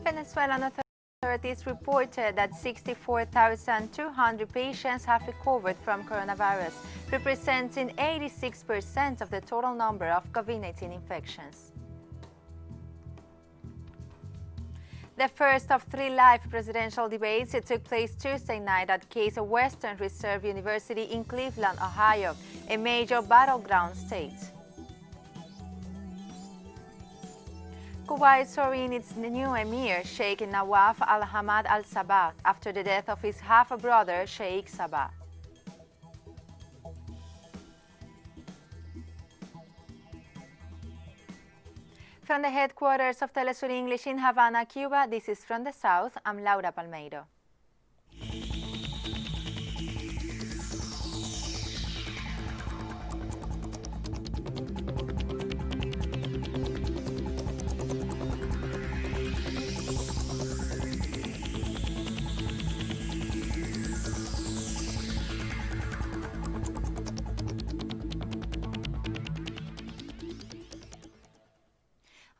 Venezuelan authorities reported that 64,200 patients have recovered from coronavirus, representing 86% of the total number of COVID-19 infections. The first of 3 live presidential debates took place Tuesday night at Case Western Reserve University in Cleveland, Ohio, a major battleground state. Kuwait swore in its new emir, Sheik Nawaf Al-Ahmad Al-Sabah, after the death of his half-brother, Sheik Sabah. From the headquarters of TeleSUR English in Havana, Cuba, this is From the South. I'm Laura Palmeiro.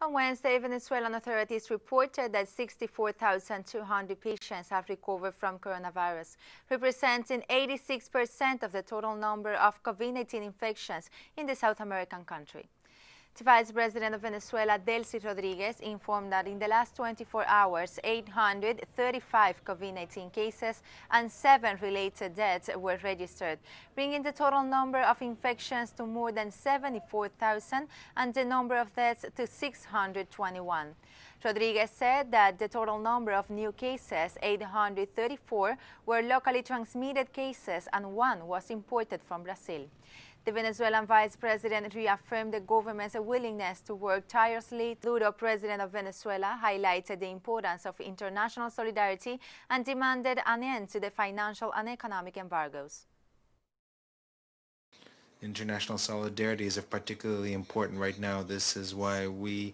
On Wednesday, Venezuelan authorities reported that 64,200 patients have recovered from coronavirus, representing 86% of the total number of COVID-19 infections in the South American country. The Vice President of Venezuela, Delcy Rodriguez, informed that in the last 24 hours, 835 COVID-19 cases and 7 related deaths were registered, bringing the total number of infections to more than 74,000 and the number of deaths to 621. Rodriguez said that the total number of new cases, 834, were locally transmitted cases and 1 was imported from Brazil. The Venezuelan vice president reaffirmed the government's willingness to work tirelessly. The president of Venezuela highlighted the importance of international solidarity and demanded an end to the financial and economic embargoes. International solidarity is particularly important right now. This is why we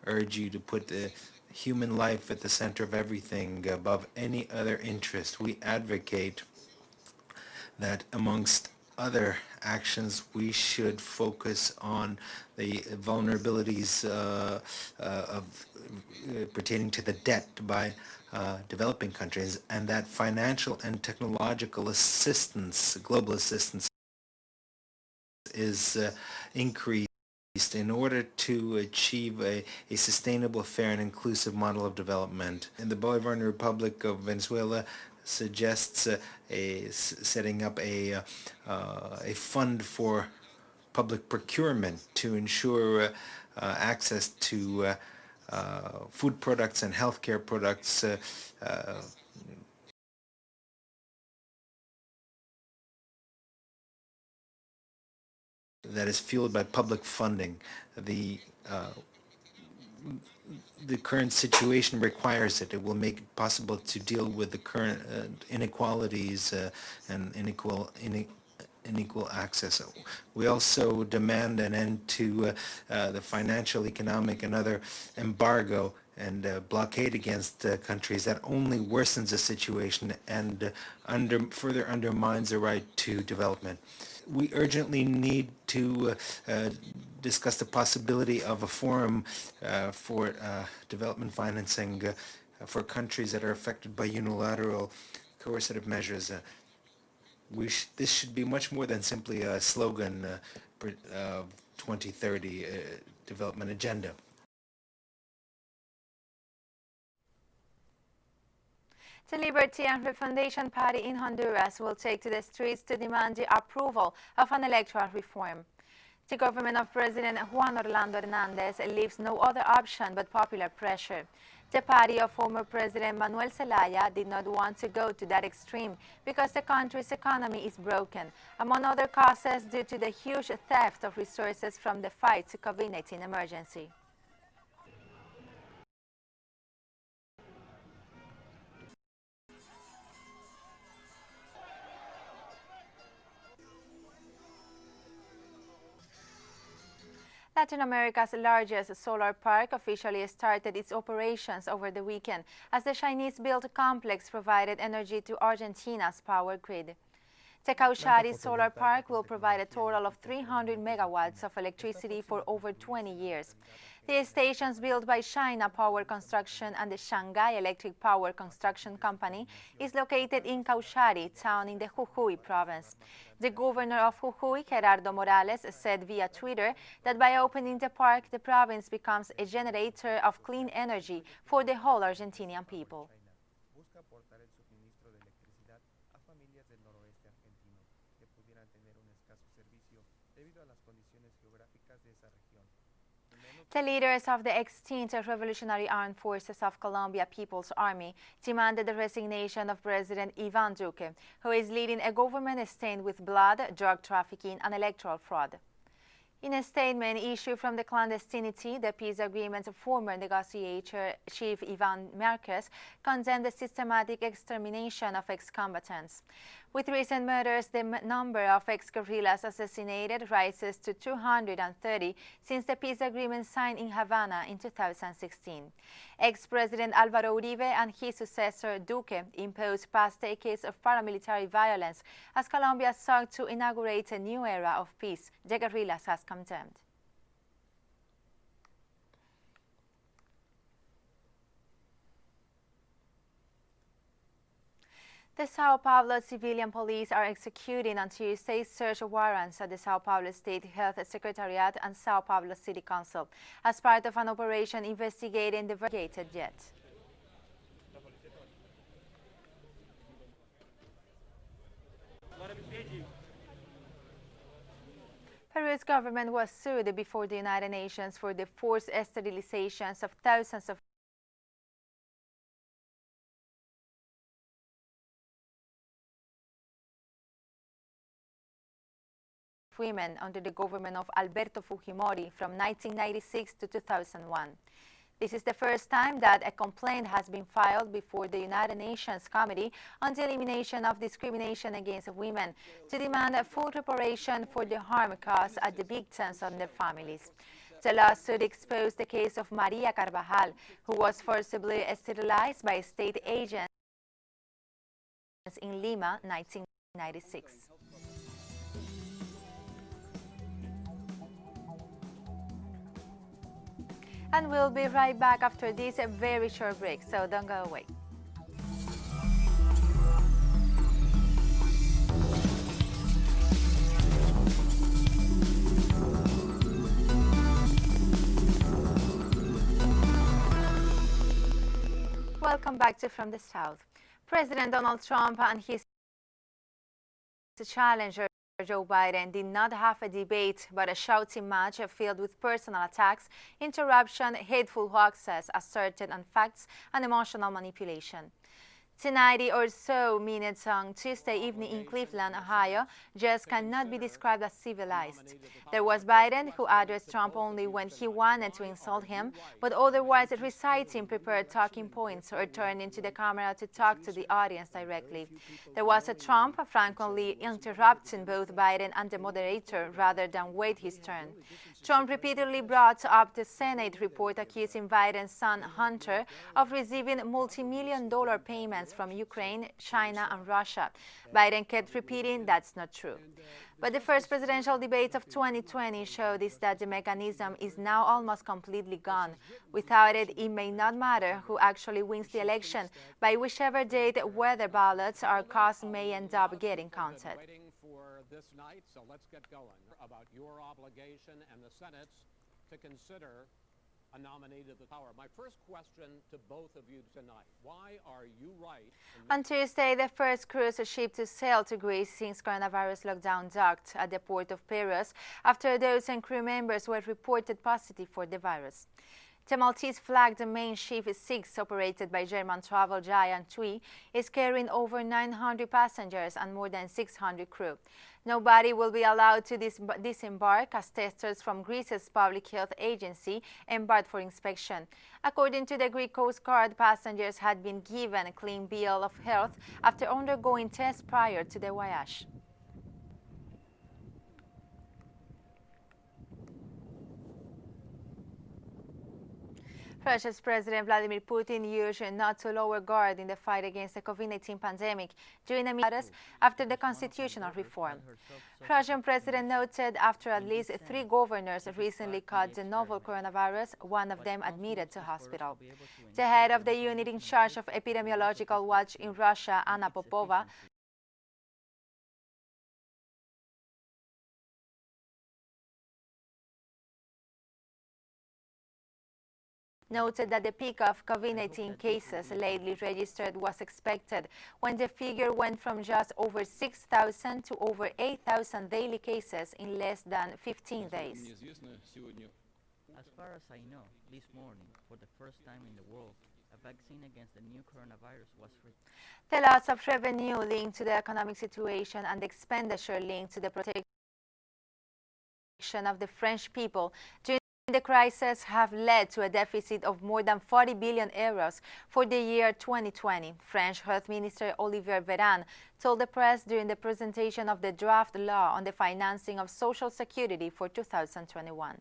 urge you to put the human life at the center of everything, above any other interest. We advocate that amongst other actions, we should focus on the vulnerabilities pertaining to the debt by developing countries, and that financial and technological assistance, global assistance, is increased in order to achieve a sustainable, fair, and inclusive model of development. And the Bolivarian Republic of Venezuela suggests setting up a fund for public procurement to ensure access to food products and healthcare products that is fueled by public funding. The current situation requires it. It will make it possible to deal with the current inequalities and unequal access. We also demand an end to the financial, economic, and other embargo and blockade against countries that only worsens the situation and further undermines the right to development. We urgently need to discuss the possibility of a forum for development financing for countries that are affected by unilateral coercive measures. This should be much more than simply a slogan of 2030 development agenda. The Liberty and Refoundation party in Honduras will take to the streets to demand the approval of an electoral reform. The government of President Juan Orlando Hernandez leaves no other option but popular pressure. The party of former President Manuel Zelaya did not want to go to that extreme because the country's economy is broken, among other causes due to the huge theft of resources from the fight to COVID-19 emergency. Latin America's largest solar park officially started its operations over the weekend as the Chinese-built complex provided energy to Argentina's power grid. Tekaushari Solar Park will provide a total of 300 megawatts of electricity for over 20 years. The stations built by China Power Construction and the Shanghai Electric Power Construction Company is located in Caushari town in the Jujuy province. The governor of Jujuy, Gerardo Morales, said via Twitter that by opening the park, the province becomes a generator of clean energy for the whole Argentinian people. The leaders of the extinct Revolutionary Armed Forces of Colombia People's Army demanded the resignation of President Ivan Duque, who is leading a government stained with blood, drug trafficking, and electoral fraud. In a statement issued from the clandestinity, the peace agreement's former negotiator, Chief Ivan Marquez, condemned the systematic extermination of ex-combatants. With recent murders, the number of ex-guerrillas assassinated rises to 230 since the peace agreement signed in Havana in 2016. Ex-President Álvaro Uribe and his successor Duque imposed past decades of paramilitary violence as Colombia sought to inaugurate a new era of peace the guerrillas has condemned. The Sao Paulo civilian police are executing on Tuesday search warrants at the Sao Paulo State Health Secretariat and Sao Paulo City Council as part of an operation investigating the variegated jet. Peru's government was sued before the United Nations for the forced sterilizations of thousands of women under the government of Alberto Fujimori from 1996 to 2001. This is the first time that a complaint has been filed before the United Nations Committee on the Elimination of Discrimination Against Women to demand a full reparation for the harm caused at the victims and their families. The lawsuit exposed the case of Maria Carvajal, who was forcibly sterilized by state agents in Lima, 1996. And we'll be right back after this very short break, so don't go away. Welcome back to From the South. President Donald Trump and his challenger Joe Biden did not have a debate, but a shouting match filled with personal attacks, interruption, hateful hoaxes asserted on facts, and emotional manipulation. The 90 or so minutes on Tuesday evening in Cleveland, Ohio, just cannot be described as civilized. There was Biden, who addressed Trump only when he wanted to insult him, but otherwise reciting prepared talking points or turning to the camera to talk to the audience directly. There was a Trump frankly interrupting both Biden and the moderator rather than wait his turn. Trump repeatedly brought up the Senate report accusing Biden's son Hunter of receiving multi-million-dollar payments from Ukraine, China, and Russia. Biden kept repeating that's not true. But the first presidential debate of 2020 showed us that the mechanism is now almost completely gone. Without it, it may not matter who actually wins the election. By whichever date, whether ballots are cast may end up getting counted. Waiting for this night, so let's get going about your obligation and the Senate's to consider a nominee to the power. My first question to both of you tonight, why are you right? On Tuesday, the first cruise ship to sail to Greece since coronavirus lockdown docked at the port of Piraeus after those and crew members were reported positive for the virus. The Maltese-flagged main ship 6, operated by German travel giant TUI, is carrying over 900 passengers and more than 600 crew. Nobody will be allowed to disembark as testers from Greece's public health agency embarked for inspection. According to the Greek Coast Guard, passengers had been given a clean bill of health after undergoing tests prior to the voyage. Russia's President Vladimir Putin urged not to lower guard in the fight against the COVID-19 pandemic during a meeting after the constitutional reform. Russian President noted after at least 3 governors recently caught the novel coronavirus, one of them admitted to hospital. The head of the unit in charge of epidemiological watch in Russia, Anna Popova, noted that the peak of COVID-19 cases lately registered was expected when the figure went from just over 6,000 to over 8,000 daily cases in less than 15 days. As far as I know, this morning, for the first time in the world, a vaccine against the new coronavirus was free. The loss of revenue linked to the economic situation and expenditure linked to the protection of the French people during the crisis have led to a deficit of more than 40 billion euros for the year 2020. French Health Minister Olivier Véran told the press during the presentation of the draft law on the financing of Social Security for 2021.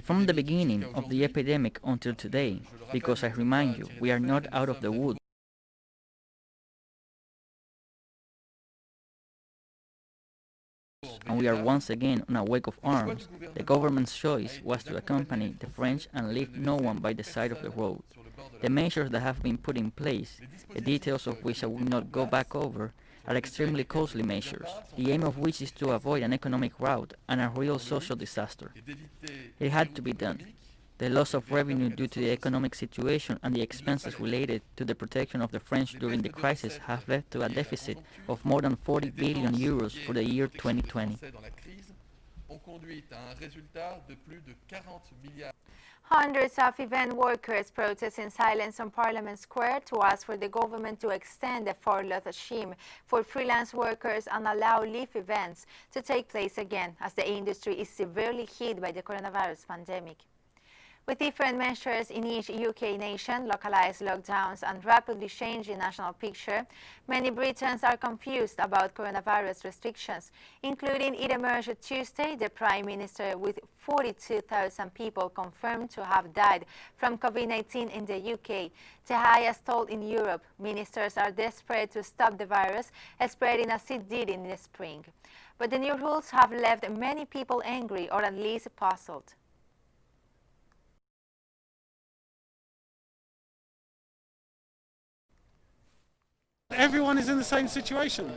From the beginning of the epidemic until today, because I remind you, we are not out of the woods. And we are once again on a wake of arms. The government's choice was to accompany the French and leave no one by the side of the road. The measures that have been put in place, the details of which I will not go back over, are extremely costly measures, the aim of which is to avoid an economic rout and a real social disaster. It had to be done. The loss of revenue due to the economic situation and the expenses related to the protection of the French during the crisis have led to a deficit of more than 40 billion euros for the year 2020. Hundreds of event workers protest in silence on Parliament Square to ask for the government to extend the furlough regime for freelance workers and allow live events to take place again, as the industry is severely hit by the coronavirus pandemic. With different measures in each UK nation, localized lockdowns and rapidly changing national picture, many Britons are confused about coronavirus restrictions, including it emerged Tuesday, the Prime Minister, with 42,000 people confirmed to have died from COVID-19 in the UK, the highest toll in Europe. Ministers are desperate to stop the virus spreading as it did in the spring. But the new rules have left many people angry, or at least puzzled. Everyone is in the same situation,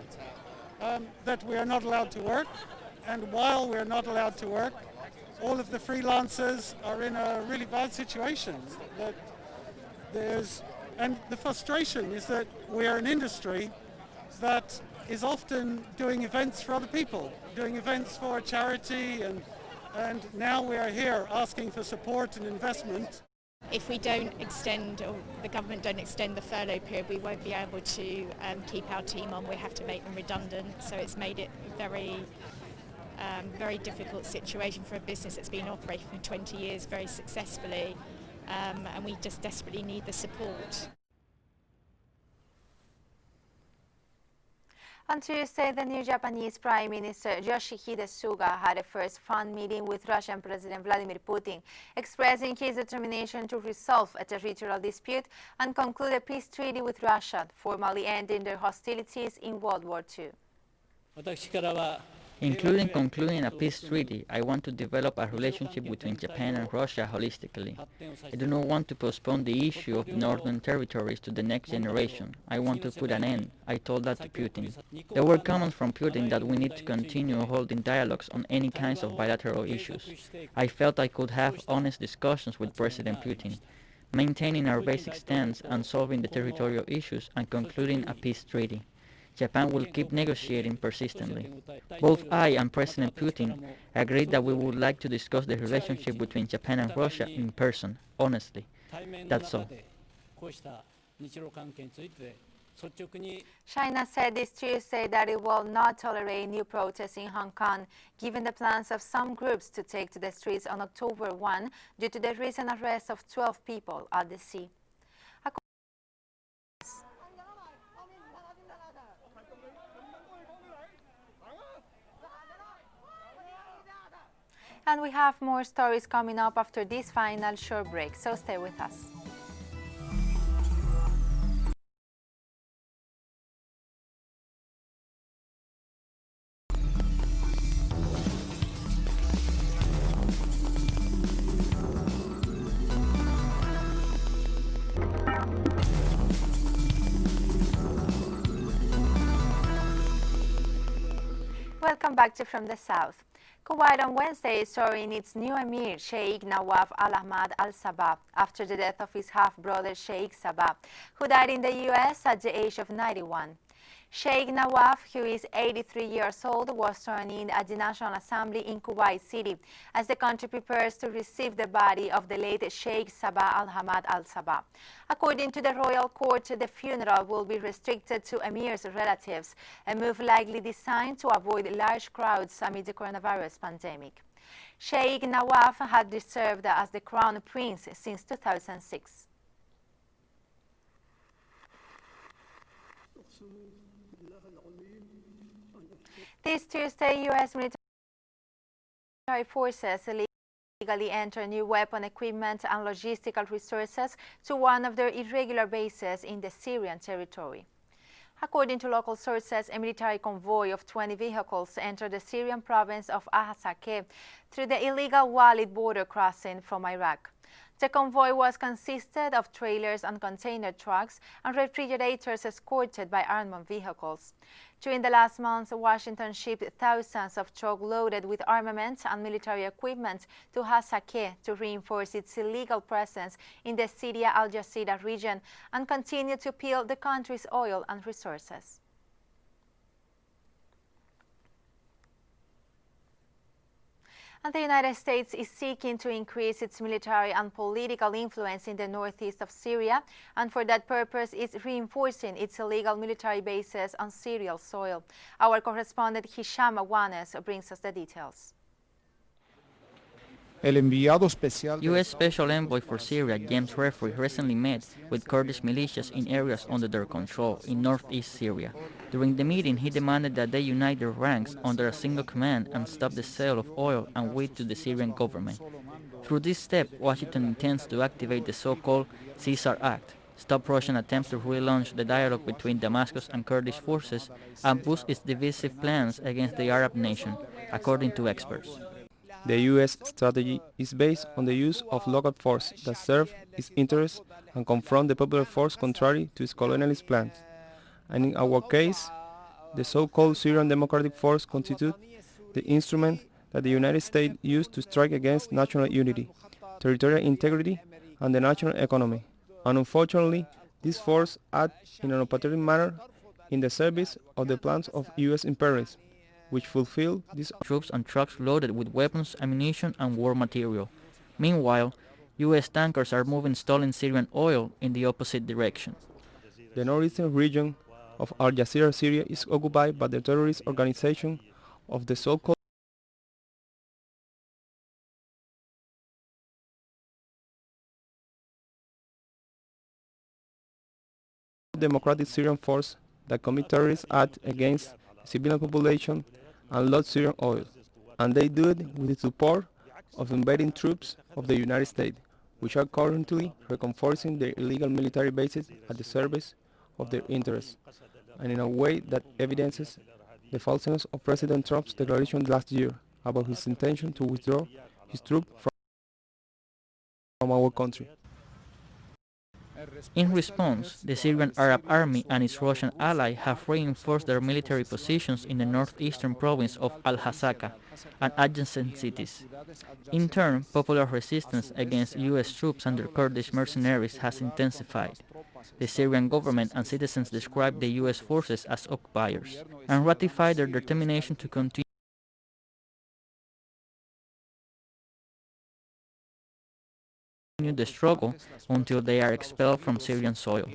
that we are not allowed to work, and while we're not allowed to work, all of the freelancers are in a really bad situation. And the frustration is that we are an industry that is often doing events for other people, doing events for charity, and now we are here asking for support and investment. If we don't extend, or the government don't extend the furlough period, we won't be able to keep our team on. We have to make them redundant. So it's made it a very difficult situation for a business that's been operating for 20 years very successfully, and we just desperately need the support. On Tuesday, the new Japanese Prime Minister Yoshihide Suga had a first phone meeting with Russian President Vladimir Putin, expressing his determination to resolve a territorial dispute and conclude a peace treaty with Russia, formally ending their hostilities in World War II. Including concluding a peace treaty, I want to develop a relationship between Japan and Russia holistically. I do not want to postpone the issue of the northern territories to the next generation. I want to put an end. I told that to Putin. There were comments from Putin that we need to continue holding dialogues on any kinds of bilateral issues. I felt I could have honest discussions with President Putin, maintaining our basic stance and solving the territorial issues and concluding a peace treaty. Japan will keep negotiating persistently. Both I and President Putin agreed that we would like to discuss the relationship between Japan and Russia in person, honestly. That's all. China said this Tuesday that it will not tolerate new protests in Hong Kong, given the plans of some groups to take to the streets on October 1 due to the recent arrest of 12 people at the sea. And we have more stories coming up after this final short break, so stay with us. Welcome back to From the South. Kuwait on Wednesday is swearing its new emir, Sheik Nawaf Al-Ahmad Al-Sabah, after the death of his half-brother Sheikh Sabah, who died in the U.S. at the age of 91. Sheik Nawaf, who is 83 years old, was sworn in at the National Assembly in Kuwait City as the country prepares to receive the body of the late Sheikh Sabah Al-Ahmad Al-Sabah. According to the royal court, the funeral will be restricted to emir's relatives, a move likely designed to avoid large crowds amid the coronavirus pandemic. Sheik Nawaf had served as the crown prince since 2006. This Tuesday, U.S. military forces illegally entered new weapon equipment and logistical resources to one of their irregular bases in the Syrian territory. According to local sources, a military convoy of 20 vehicles entered the Syrian province of Ahasakeh through the illegal Walid border crossing from Iraq. The convoy was consisted of trailers and container trucks and refrigerators escorted by armored vehicles. During the last month, Washington shipped thousands of trucks loaded with armament and military equipment to Hasakeh to reinforce its illegal presence in the Syria Al Jazeera region and continue to peel the country's oil and resources. And the United States is seeking to increase its military and political influence in the northeast of Syria, and for that purpose is reinforcing its illegal military bases on Syrian soil. Our correspondent Hisham Awanes brings us the details. U.S. Special Envoy for Syria James Refry recently met with Kurdish militias in areas under their control in northeast Syria. During the meeting, he demanded that they unite their ranks under a single command and stop the sale of oil and wheat to the Syrian government. Through this step, Washington intends to activate the so-called TeleSUR Act, stop Russian attempts to relaunch the dialogue between Damascus and Kurdish forces, and boost its divisive plans against the Arab nation, according to experts. The U.S. strategy is based on the use of local force that serve its interests and confront the popular force contrary to its colonialist plans. And in our case, the so-called Syrian Democratic Force constitute the instrument that the United States used to strike against national unity, territorial integrity, and the national economy. And unfortunately, this force acts in an opportune manner in the service of the plans of U.S. imperialists, which fulfill these troops and trucks loaded with weapons, ammunition, and war material. Meanwhile, U.S. tankers are moving stolen Syrian oil in the opposite direction. The northeastern region of Al Jazeera, Syria, is occupied by the terrorist organization of the so-called Democratic Syrian Force that commit terrorist acts against the civilian population and load Syrian oil, and they do it with the support of invading troops of the United States, which are currently reinforcing their illegal military bases at the service of their interests, and in a way that evidences the falseness of President Trump's declaration last year about his intention to withdraw his troops from our country. In response, the Syrian Arab Army and its Russian ally have reinforced their military positions in the northeastern province of Al-Hasaka and adjacent cities. In turn, popular resistance against U.S. troops and their Kurdish mercenaries has intensified. The Syrian government and citizens describe the U.S. forces as occupiers and ratify their determination to continue the struggle until they are expelled from Syrian soil.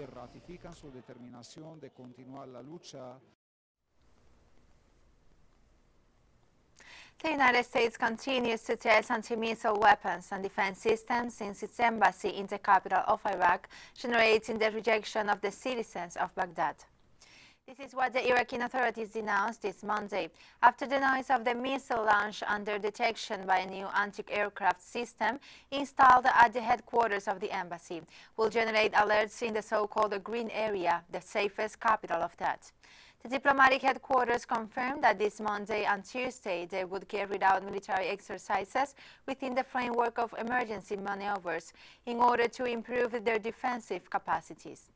The United States continues to test anti-missile weapons and defense systems since its embassy in the capital of Iraq, generating the rejection of the citizens of Baghdad. This is what the Iraqi authorities denounced this Monday after the noise of the missile launch under detection by a new anti-aircraft system installed at the headquarters of the embassy will generate alerts in the so-called Green Area, the safest capital of that. The diplomatic headquarters confirmed that this Monday and Tuesday they would carry out military exercises within the framework of emergency maneuvers in order to improve their defensive capacities.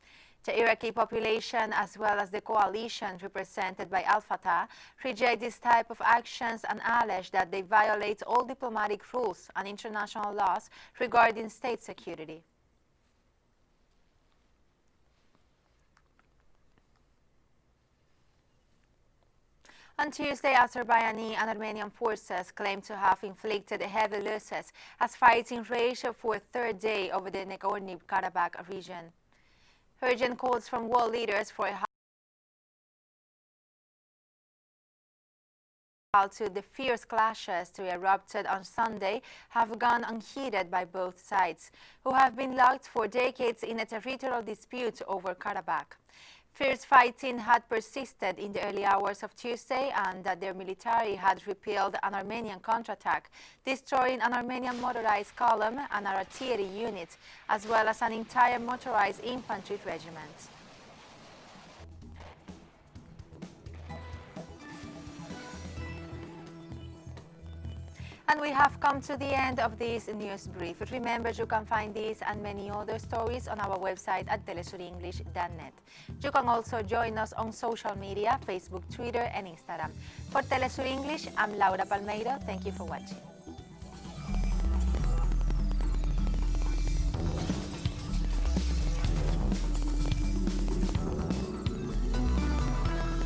The Iraqi population, as well as the coalition represented by Al-Fatah, reject this type of actions and allege that they violate all diplomatic rules and international laws regarding state security. On Tuesday, Azerbaijani and Armenian forces claimed to have inflicted heavy losses as fighting raged for a third day over the Nagorno-Karabakh region. Urgent calls from world leaders for a halt to the fierce clashes to erupted on Sunday have gone unheeded by both sides, who have been locked for decades in a territorial dispute over Karabakh. Fierce fighting had persisted in the early hours of Tuesday and that their military had repelled an Armenian counterattack, destroying an Armenian motorized column and an artillery unit, as well as an entire motorized infantry regiment. And we have come to the end of this news brief. Remember, you can find these and many other stories on our website at telesurenglish.net. You can also join us on social media, Facebook, Twitter, and Instagram. For TeleSUR English, I'm Laura Palmeiro. Thank you for watching.